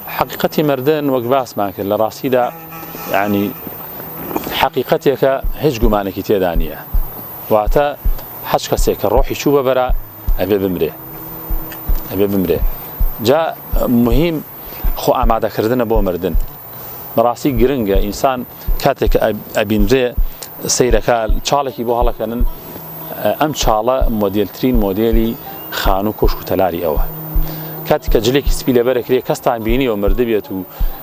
حقيقتي مردن وقباس معك لراسي دا يعني حقيقتك هج جمانك تيدانية وعتا حش كسيك الروح شو ببرا أبي بمره جاء مهم خو أماده كردنا بو مردن مراسي جرنجا إنسان كاتك أبينري سيرك شالك يبو هلا كنن أم شاله موديل ترين موديلي خانو كوشو تلاري أوه كاتك جليك سبيل بركري كستان بيني ومردبيتو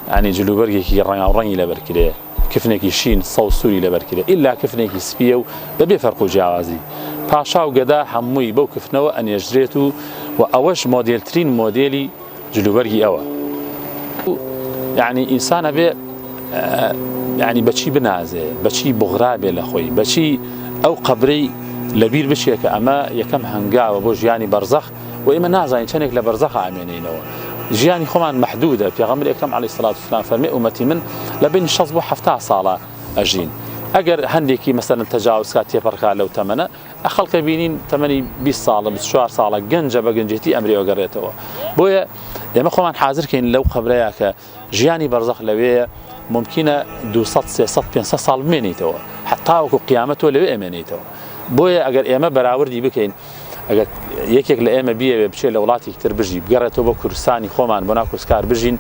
يعني جلوبرجي كي راني لبركري كيفنك يشين صوصوري لبركري إلا كيفنك سبيو ببي فرق جوازي باشا وقدا حموي بو كفنو أن يجريتو وأوش موديل ترين موديلي جلوبرجي أوه يعني إنسان بي يعني بشي بنازه بشي بغرابه لخوي بشي أو قبري لبير بشيك أما يكم هنقا وبوج يعني برزخ وإما نازين شنك لبرزخ عمينينو جياني خمان محدودة في غمر الأكرم عليه الصلاة والسلام فرمي أمتي من لبين الشصبو حفتها صالة أجين أجر هنديكي مثلا تجاوز كاتي بركة لو تمنى أخلق بينين تمني 20 صالة 20 صالة جنجة بجنجتي أمري وقريته بويا لما خمان حاضر كين لو خبرياك جياني برزخ لويه ممكن 200 300 500 صال منيته حتى وكو قيامته لو امنيته بويا اگر ايما براوردي بكين اگر يكيك لايما بيه بشي لولاتي كتر بجي بقرته بكرساني خومان بناكو سكار بجين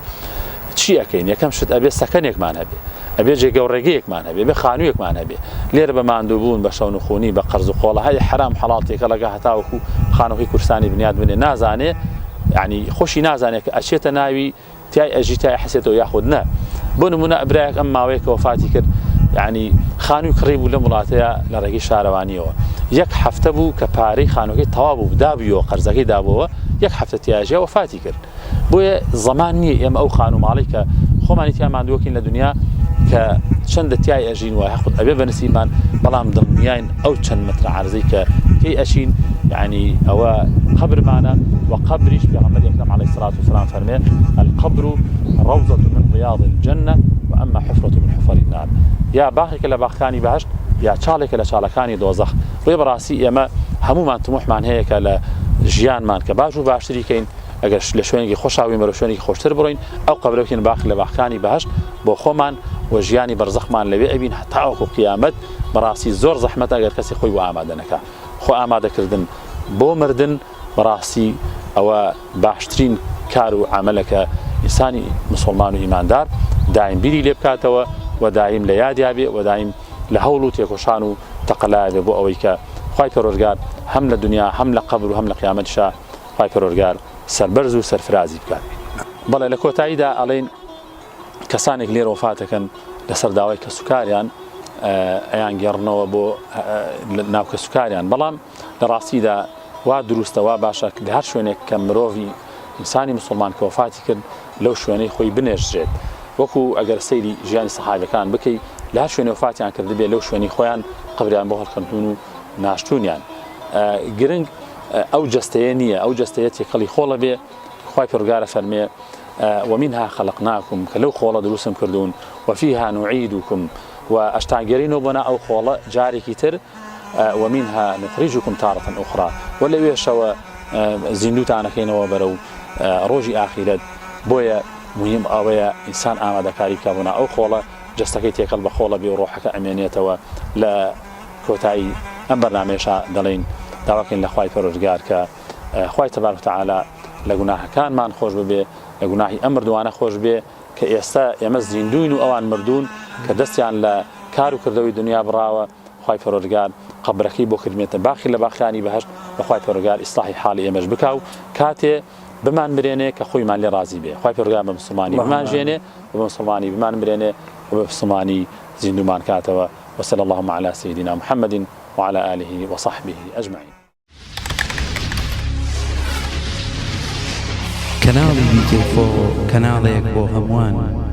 شي اكين يكم شت ابي سكنك مان هبي ابي جي قوريك مان هبي ابي خانويك مان هبي لير بما عندوبون بشون خوني بقرز قوله هاي حرام حلالتي كلا حتى وكو خانوي كرساني بنياد من نازاني يعني خوشي نازاني اشيت ناوي تاي اجيتاي حسيته ياخذنا بنمنا ابراك اما ويك وفاتي كر يعني خانو قريب ولا ملاتيا لرقي شاروانيو يك حفتبو كباري خانوكي توابو دابيو قرزكي دابو يك حفتي اجي وفاتي كر بو زماني ام او خانو مالك خمانيتي ما عندوكين لدنيا كشند تاي اجين وياخذ ابي بنسيمان بلام ضمنيين او كان متر عرزيك كي اشين يعني او قبر معنا وقبرش بيغمر الأكرم عليه الصلاة والسلام فرمي القبر روضة من رياض الجنة وأما حفرة من حفر النار يا باخك لباخكاني بهشت يا شالك لشالكاني دوزخ ويبراسي يما همو ما طموح مان هيك لجيان مان كباجو باشتري كين اگر لشوينكي خوشاوي مروشوينكي خوشتر بروين او قبركين باخ لباخكاني بهشت بو خومان وجياني برزخ مان لبي ابين حتى اوكو قيامت براسي زور زحمت اگر كسي خوي وامادنك خو اماده كردن بو مردن براسي او باشترين كارو عملك انساني مسلمان وايمان دار دائم بيري لبكاتوا ودائم ليادي ابي ودائم لهولو تيكوشانو تقلاد بو اويك خاي پروردگار هم لدنيا هم لقبر وهم لقيامت شاه خاي پروردگار سربرز و سرفرازي بكات بلا لكوتايدا الين كسانك لير وفاتكن لسر داوي كسكاريان ايان غيرنو بو ناو كسكاريان بلام لراسيدا وا دروسته وا باشا لهر شوينك كمروفي انساني مسلمان كوفاتي كن لو شويني خوي بنجريت وكو اگر سيدي جياني صحابه كان بكي لهر شويني وفاتي عن كردبي لو شويني خويان قبريان بوهر كنتونو ناشتونيان جرنج او جستينيه او جستيتي قلي خوله بي خوي پروردگار فرمي ومنها خلقناكم كلو خوله دروسم كردون وفيها نعيدكم واشتاغرينو بنا او خوله جاري كتر ومنها نخرجكم تارة أخرى ولا يشوا زندوت أنا كينو وبرو روجي آخرت بويا مهم أويا إنسان آمد كاريكا بنا أو خولا جستكيتي قلب خولا بروحك أمانيته لا كوتاي أم برنامجها دلين دواكن لخواي پروردگار ك خواي تبارك وتعالى لجناح كان ما نخرج به لجناحي أمر دوانا خرج به كإستا يمز زندوين أوان مردون كدستيان لا كارو كردوي دنيا براوة خواي پروردگار قبركي بو خدمت باخي لباخاني بهش بخواي پروردگار اصلاحي حالي امج بكاو كاتي بمان مرينه كخوي مان لي راضي به خواي پروردگار بمسلماني بمان جينه وبمسلماني بمان مرينه وبمسلماني زندو مان كاتوا وصلى اللهم على سيدنا محمد وعلى اله وصحبه اجمعين. كنالي بي24 كناليك بو هموان